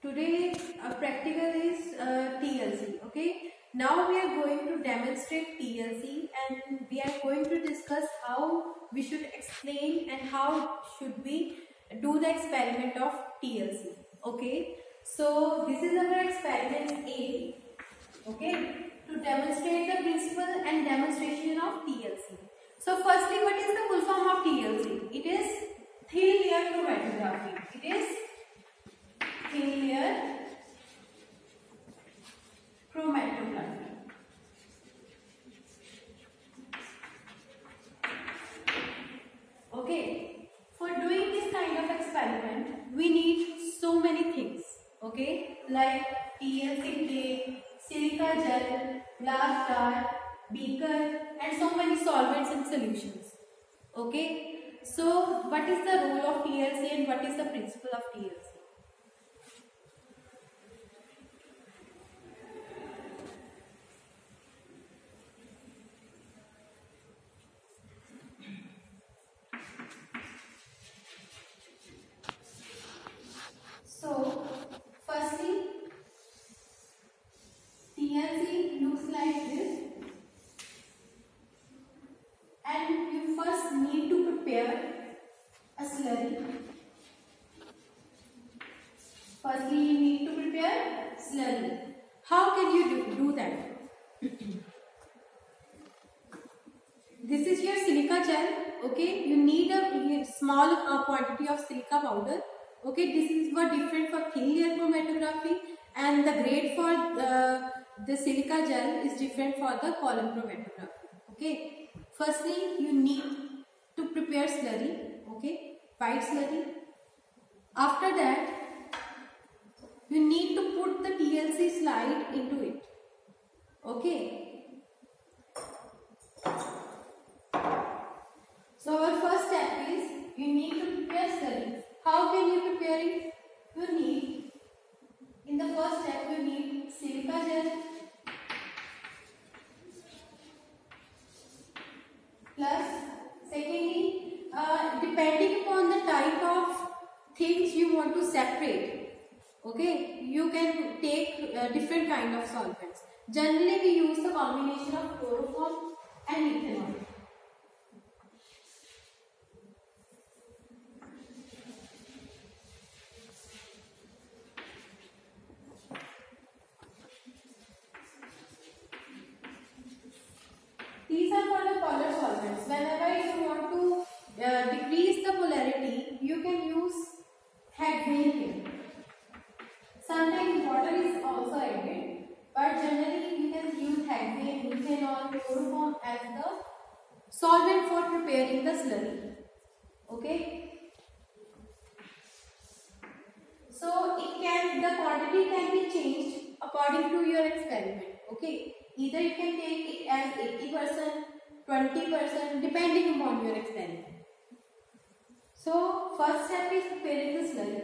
Today practical is TLC. Okay. Now we are going to demonstrate TLC and we are going to discuss how we should explain and how should we do the experiment of TLC. Okay. So this is our experiment A. Okay. To demonstrate the principle and demonstration of TLC. So firstly, what is the full form of TLC? It is thin layer chromatography. It is thin layer chromatography. Okay, for doing this kind of experiment, we need so many things. Okay, like TLC plate, silica gel, glass jar, beaker, and so many solvents and solutions. Okay, so what is the role of TLC and what is the principle of TLC? So, firstly, TLC looks like this, and you first need to prepare a slurry. Firstly, you need to prepare slurry. How can you do that? This is your silica gel. Okay, you need a small quantity of silica powder. Okay, this is what different for thin layer chromatography, and the grade for the silica gel is different for the column chromatography. Okay, firstly you need to prepare slurry. Okay, white slurry. After that, you need to put the TLC slide into it. Okay. So our first step is you need to prepare slurry. How can you prepare it? You need, in the first step, you need silica gel plus, secondly, depending upon the type of things you want to separate, okay, you can take different kind of solvents. Generally, we use the combination of chloroform and ethanol. These are for the polar solvents. Whenever you want to decrease the polarity, you can use hexane. Sometimes water is also added, but generally you can use hexane, ethanol, chloroform as the solvent for preparing the slurry. Okay. So the quantity can be changed according to your experiment. Okay. Either you can take it as 80%, 20%, depending upon your experiment. So, first step is preparing the slurry.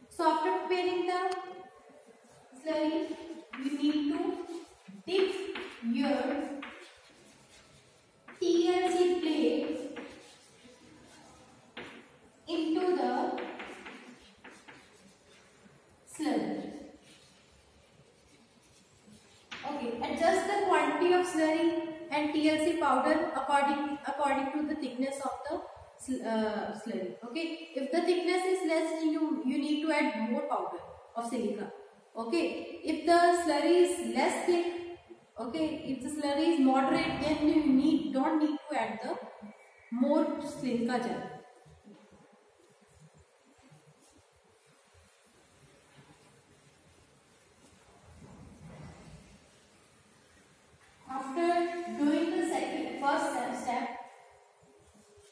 So, after preparing the slurry, you need to dip your TLC plate into the slurry. Okay, adjust the quantity of slurry and TLC powder according to the thickness of the slurry. Okay, if the thickness is less, you need to add more powder of silica. Okay, if the slurry is less thick, okay, if the slurry is moderate, then you don't need to add the more silica gel. After doing the first step,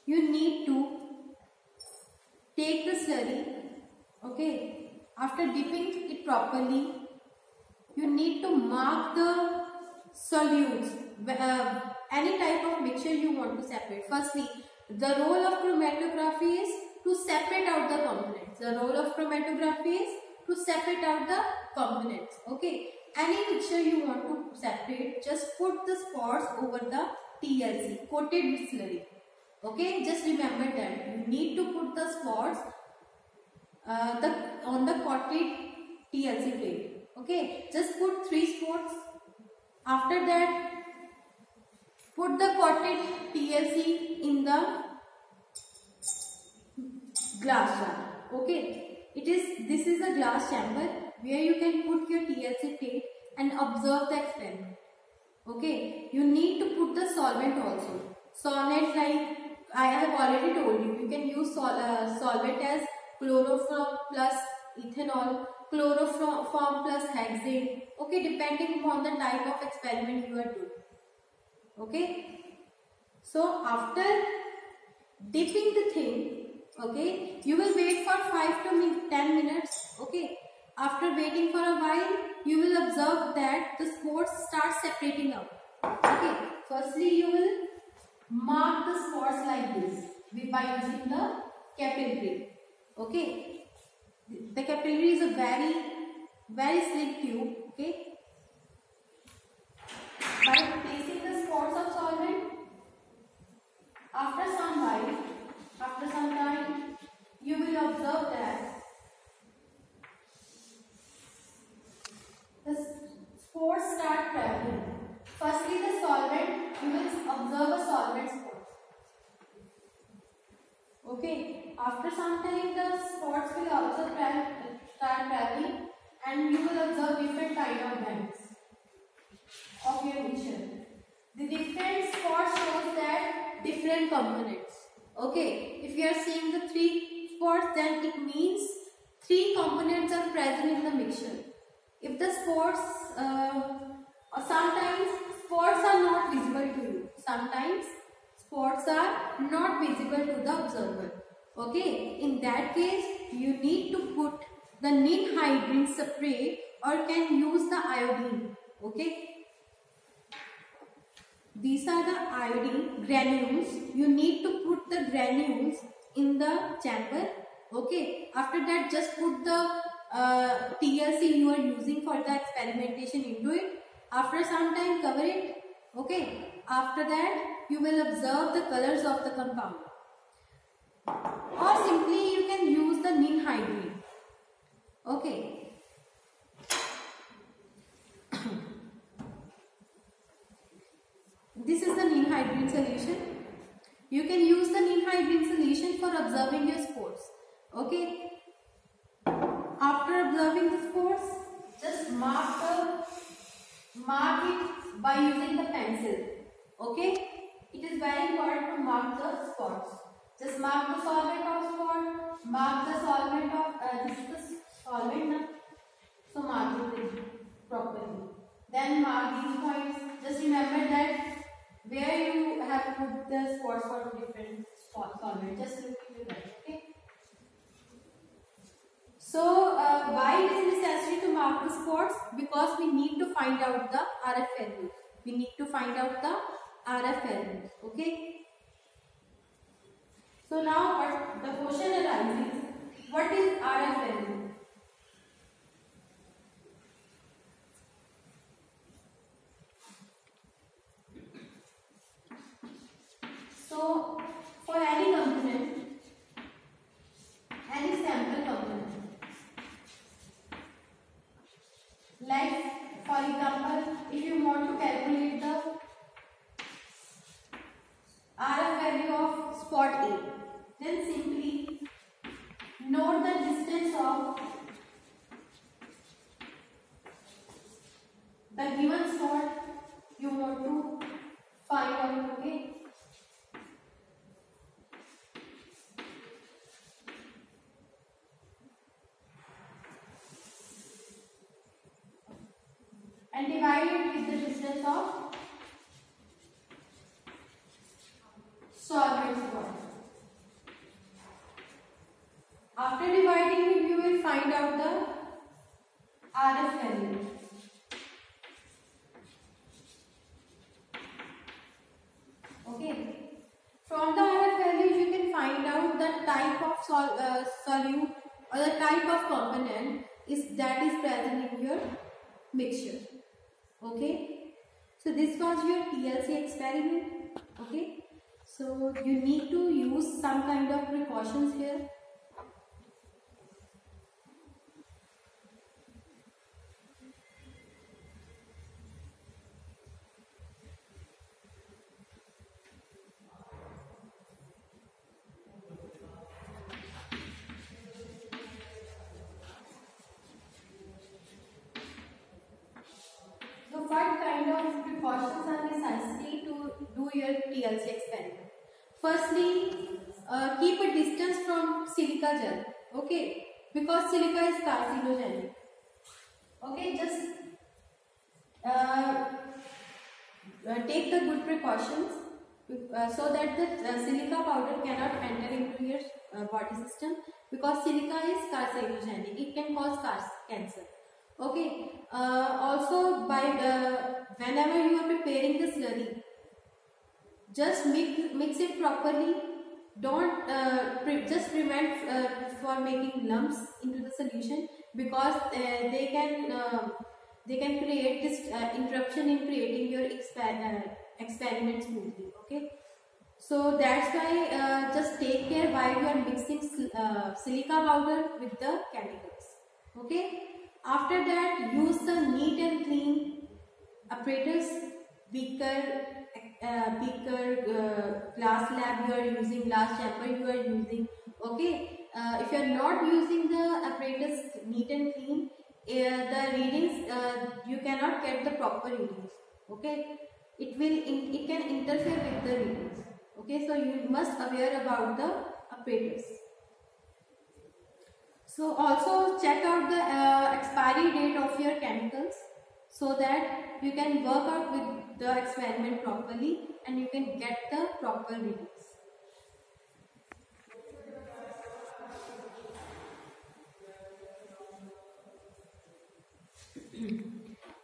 you need to take the slurry. Okay. After dipping it properly, you need to mark the solutes, any type of mixture you want to separate. Firstly, the role of chromatography is to separate out the components. The role of chromatography is to separate out the components. Okay. Any mixture you want to separate, just put the spots over the TLC, coated with slurry. Okay, just remember that you need to put the spots on the coated TLC plate. Okay, just put 3 spots. After that, put the coated TLC in the glass jar. Okay, this is a glass chamber where you can put your TLC plate and observe the experiment. Okay, you need to put the solvent also. Solvent, like I have already told you, you can use solvent as chloroform plus ethanol, chloroform plus hexane. Okay, depending upon the type of experiment you are doing. Okay, so after dipping the thing, okay, you will wait for 5 to 10 minutes. Okay, after waiting for a while, you will observe that the spots start separating out. Okay, firstly you will mark the spots like this by using the capillary. Okay, the capillary is a very slick tube. Okay, by placing the spots of solvent, after some time, you will observe that the spots start traveling. Firstly, the solvent, you will observe a solvent spot. Okay, after some time, the spots will also start traveling, and you will observe different kind of bands of your mixture. The different spots shows that different components. Okay, if you are seeing the 3 spots, then it means 3 components are present in the mixture. If the spots, sometimes spots are not visible to you. Sometimes spots are not visible to the observer. Okay, in that case, you need to put the ninhydrin spray or can use the iodine. Okay. These are the iodine granules. You need to put the granules in the chamber. Okay. After that, just put the TLC you are using for the experimentation into it. After some time, cover it. Okay. After that, you will observe the colors of the compound. Or simply you can use the ninhydrin. Okay. This is the ninhydrin solution. You can use the ninhydrin solution for observing your spots. Okay. After observing the spots, just mark it by using the pencil. Okay. It is very important to mark the spots. Just mark the solvent of spot. Mark the solvent of this is the solvent now. So mark it properly. Then mark these points. Just remember that where you have put the spots for different solvent. Just look into that. Okay. So why it is necessary to mark the spots? Because we need to find out the RF values. We need to find out the RF values. Okay. So now the question arises, what is RF value? So for any component, any sample component, like for example, if you want to calculate the RF value of spot A, then simply note the distance of the given spot you want to find out. Okay. And divide it with the distance of solvent spot. After dividing it, you will find out the RF value. Okay. From the RF value, you can find out the type of solute or the type of component that is present in your mixture. Okay. So this was your TLC experiment. Okay. So you need to use some kind of precautions here. TLC experiment. Firstly, keep a distance from silica gel, okay, because silica is carcinogenic. Okay, just take the good precautions so that the silica powder cannot enter into your body system, because silica is carcinogenic. It can cause cancer. Okay. Also, by whenever you are preparing the slurry, just mix it properly. Don't just prevent for making lumps into the solution, because they can create this interruption in creating your experiment smoothly. Okay, so that's why just take care while you are mixing silica powder with the chemicals. Okay, after that use the neat and clean apparatus, beaker, glass lab you are using, glass chamber you are using. Okay, if you are not using the apparatus neat and clean, the readings you cannot get the proper readings. Okay, it can interfere with the readings. Okay, so you must aware about the apparatus. So also check out the expiry date of your chemicals, so that you can work out with the experiment properly and you can get the proper readings.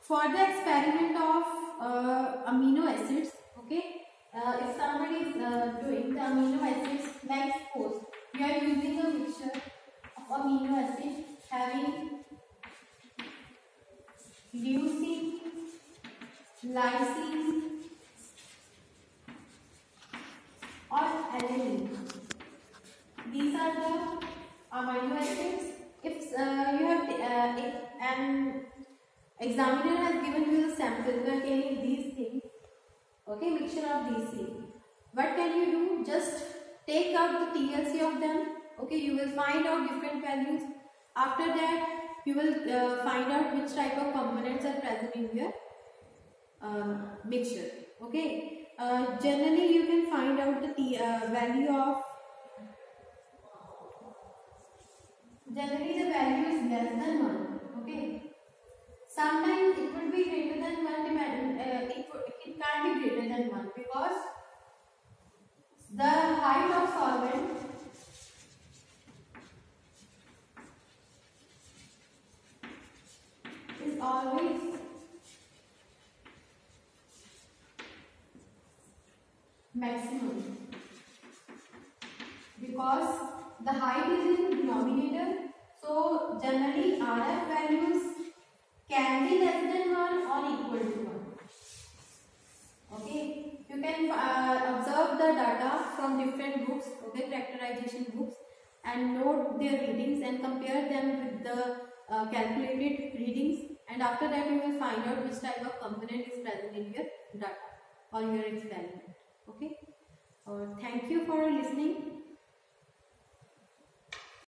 For the experiment of amino acids, okay, if somebody is doing the amino acids, like suppose we are using a mixture of amino acids having leucine, lysine or alanine. These are the amino acids. If you have if an examiner has given you the sample containing these things, okay, mixture of these things, what can you do? Just take out the TLC of them. Okay, you will find out different values. After that, you will find out which type of components are present in your mixture. Okay, generally you can find out the value of, generally the value is less than 1. Okay, sometimes it would be greater than 1, it can't be greater than 1, because the height of solvent is always maximum, because the height is in denominator. So generally RF values can be less than 1 or equal to 1. Okay, you can observe the data from different books, okay, characterization books, and note their readings and compare them with the calculated readings, and after that you will find out which type of component is present in your data or your experiment. Okay, thank you for listening.